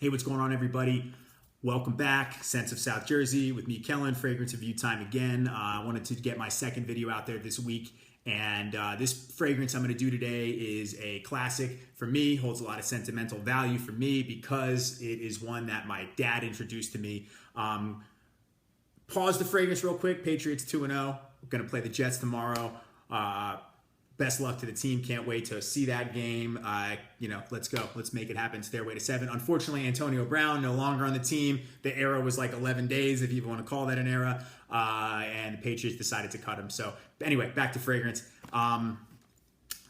Hey, what's going on, everybody? Welcome back. Scents of South Jersey with me, Kellen. Fragrance review time again. I wanted to get my second video out there this week. And this fragrance I'm going to do today is a classic for me, holds a lot of sentimental value for me because it is one that my dad introduced to me. Pause the fragrance real quick. Patriots 2-0. We're going to play the Jets tomorrow. Best luck to the team. Can't wait to see that game. Let's go. Let's make it happen. Stairway to 7. Unfortunately, Antonio Brown no longer on the team. The era was like 11 days, if you even want to call that an era. And the Patriots decided to cut him. So anyway, back to fragrance.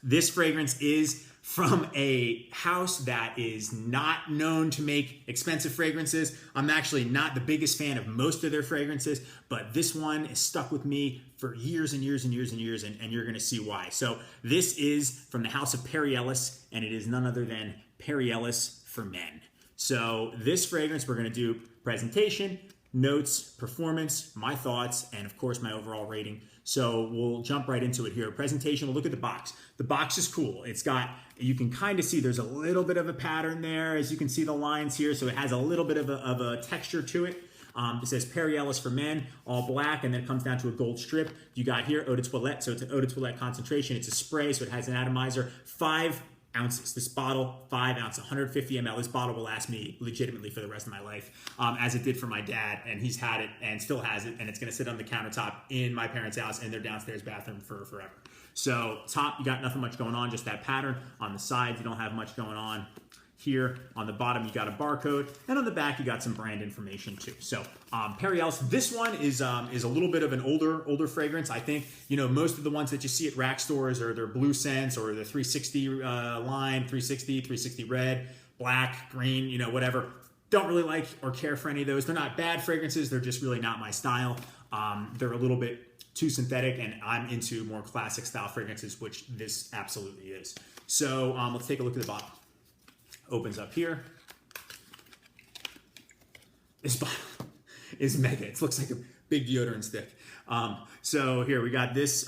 This fragrance is from a house that is not known to make expensive fragrances. I'm actually not the biggest fan of most of their fragrances, but this one is stuck with me for years and years and years and years, and you're going to see why. So this is from the house of Perry Ellis, and it is none other than Perry Ellis For Men. So this fragrance, we're going to do presentation, notes, performance, my thoughts, and of course my overall rating. So we'll jump right into it here. Presentation, we'll look at the box. The box is cool. It's got, you can kind of see there's a little bit of a pattern there, as you can see the lines here, so it has a little bit of a texture to it. It says Perry Ellis For Men, all black, and then it comes down to a gold strip. You got here eau de toilette, so it's an eau de toilette concentration. It's a spray, so it has an atomizer. 5 ounces. This bottle, 5 ounces, 150 ml. This bottle will last me legitimately for the rest of my life, as it did for my dad, and he's had it and still has it, and it's going to sit on the countertop in my parents' house in their downstairs bathroom for forever. So top, you got nothing much going on, just that pattern. On the sides, you don't have much going on. Here on the bottom, you got a barcode, and on the back, you got some brand information too. So Perry Ellis, this one is a little bit of an older fragrance. I think, most of the ones that you see at rack stores are their blue scents or the 360 line, 360 red, black, green, whatever. Don't really like or care for any of those. They're not bad fragrances. They're just really not my style. They're a little bit too synthetic, and I'm into more classic style fragrances, which this absolutely is. So let's take a look at the bottle. Opens up here. This bottle is mega. It looks like a big deodorant stick. So here we got this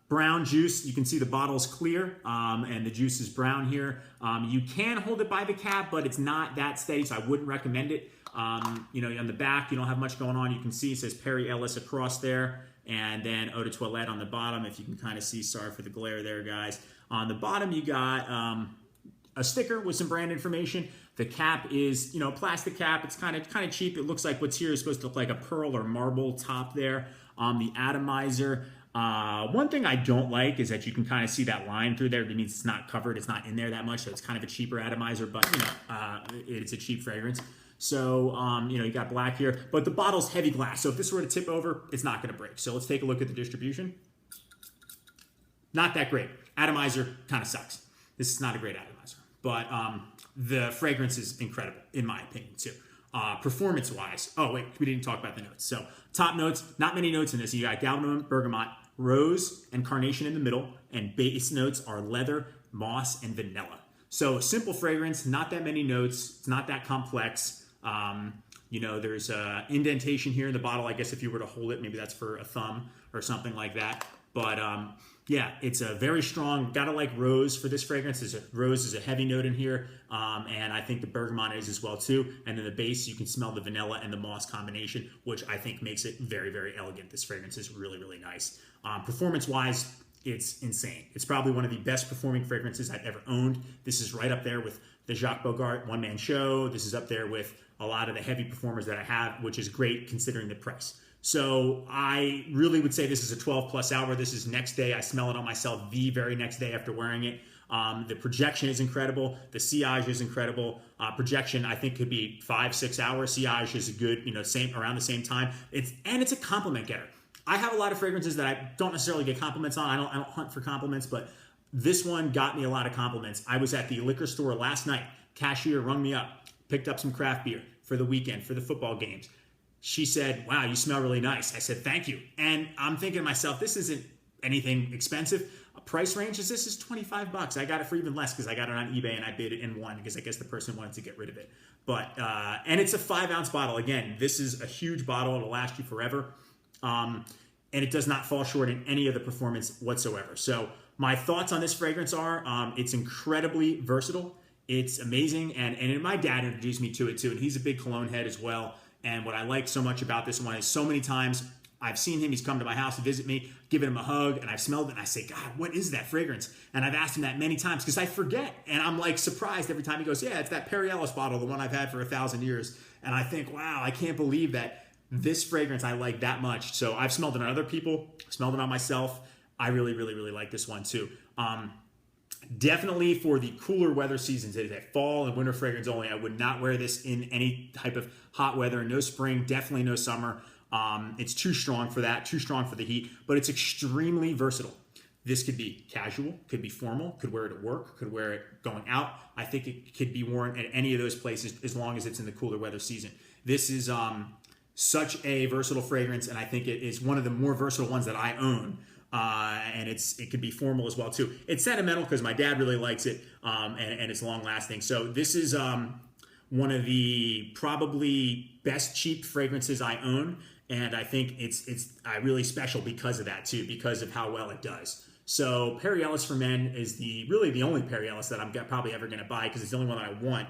brown juice. You can see the bottle's clear, and the juice is brown here. You can hold it by the cap, but it's not that steady, so I wouldn't recommend it. On the back, you don't have much going on. You can see it says Perry Ellis across there, and then eau de toilette on the bottom, if you can kind of see. Sorry for the glare there, guys. On the bottom, you got a sticker with some brand information. The cap is, plastic cap. It's kind of cheap. It looks like what's here is supposed to look like a pearl or marble top there. The atomizer. One thing I don't like is that you can kind of see that line through there. It means it's not covered. It's not in there that much, so it's kind of a cheaper atomizer, but it's a cheap fragrance. So, you got black here, but the bottle's heavy glass. So if this were to tip over, it's not going to break. So let's take a look at the distribution. Not that great. Atomizer kind of sucks. This is not a great atomizer, but the fragrance is incredible, in my opinion, too. Performance-wise, oh, wait, we didn't talk about the notes. So top notes, not many notes in this. You got galbanum, bergamot, rose, and carnation in the middle, and base notes are leather, moss, and vanilla. So simple fragrance, not that many notes. It's not that complex. There's a indentation here in the bottle. I guess if you were to hold it, maybe that's for a thumb or something like that. But yeah, it's a very strong, gotta like rose for this fragrance. Rose is a heavy note in here, and I think the bergamot is as well too. And then the base, you can smell the vanilla and the moss combination, which I think makes it very, very elegant. This fragrance is really, really nice. Performance-wise, it's insane. It's probably one of the best performing fragrances I've ever owned. This is right up there with the Jacques Bogart one-man show. This is up there with a lot of the heavy performers that I have, which is great considering the price. So I really would say this is a 12+ hour. This is next day. I smell it on myself the very next day after wearing it. The projection is incredible. The sillage is incredible. Projection, I think, could be 5-6 hours. Sillage is a good, around the same time. It's a compliment getter. I have a lot of fragrances that I don't necessarily get compliments on. I don't hunt for compliments, but this one got me a lot of compliments. I was at the liquor store last night. Cashier rung me up, picked up some craft beer for the weekend, for the football games. She said, "Wow, you smell really nice." I said, "Thank you." And I'm thinking to myself, this isn't anything expensive. Price range is this is $25. I got it for even less because I got it on eBay and I bid it in one because I guess the person wanted to get rid of it. But and it's a 5-ounce bottle. Again, this is a huge bottle. It'll last you forever. And it does not fall short in any of the performance whatsoever. So my thoughts on this fragrance are, it's incredibly versatile. It's amazing. And my dad introduced me to it too. And he's a big cologne head as well. And what I like so much about this one is so many times I've seen him, he's come to my house to visit me, given him a hug, and I've smelled it, and I say, God, what is that fragrance? And I've asked him that many times because I forget. And I'm like surprised every time he goes, yeah, it's that Perry Ellis bottle, the one I've had for 1,000 years. And I think, wow, I can't believe that this fragrance I like that much. So I've smelled it on other people, smelled it on myself. I really, really, really like this one too. Definitely for the cooler weather seasons, it is a fall and winter fragrance only. I would not wear this in any type of hot weather. No spring, definitely no summer. It's too strong for that, too strong for the heat, but it's extremely versatile. This could be casual, could be formal, could wear it at work, could wear it going out. I think it could be worn at any of those places as long as it's in the cooler weather season. This is such a versatile fragrance, and I think it is one of the more versatile ones that I own. And it could be formal as well too. It's sentimental because my dad really likes it, and it's long lasting. So this is one of the probably best cheap fragrances I own, and I think it's really special because of that too, because of how well it does. So Perry Ellis For Men is really the only Perry Ellis that I'm probably ever going to buy because it's the only one that I want.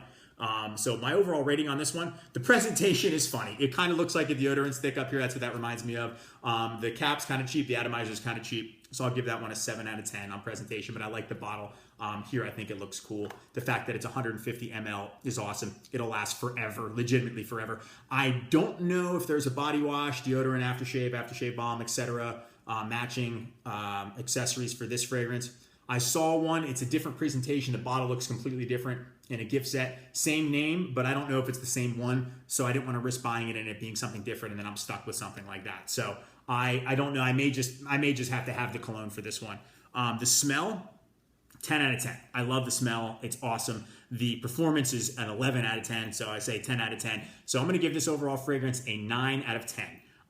So my overall rating on this one, the presentation is funny. It kind of looks like a deodorant stick up here. That's what that reminds me of. The cap's kind of cheap. The atomizer is kind of cheap. So I'll give that one a 7 out of 10 on presentation, but I like the bottle. Here, I think it looks cool. The fact that it's 150 ml is awesome. It'll last forever, legitimately forever. I don't know if there's a body wash, deodorant, aftershave balm, etc. Matching accessories for this fragrance. I saw one. It's a different presentation. The bottle looks completely different in a gift set. Same name, but I don't know if it's the same one. So I didn't want to risk buying it and it being something different, and then I'm stuck with something like that. So I don't know. I may just have to have the cologne for this one. The smell, 10 out of 10. I love the smell. It's awesome. The performance is an 11 out of 10. So I say 10 out of 10. So I'm going to give this overall fragrance a 9 out of 10.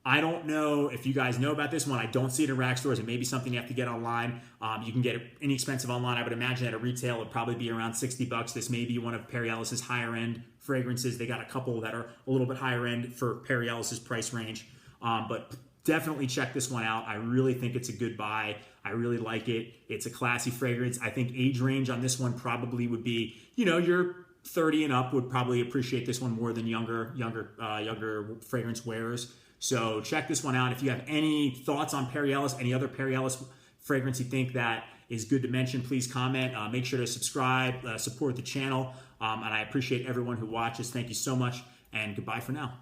I don't know if you guys know about this one. I don't see it in rack stores. It may be something you have to get online. You can get it inexpensive online. I would imagine at a retail, it'd probably be around $60. This may be one of Perry Ellis's higher end fragrances. They got a couple that are a little bit higher end for Perry Ellis's price range. But definitely check this one out. I really think it's a good buy. I really like it. It's a classy fragrance. I think age range on this one probably would be, your 30 and up would probably appreciate this one more than younger fragrance wearers. So check this one out. If you have any thoughts on Perry Ellis, any other Perry Ellis fragrance you think that is good to mention, please comment. Make sure to subscribe, support the channel. And I appreciate everyone who watches. Thank you so much, and goodbye for now.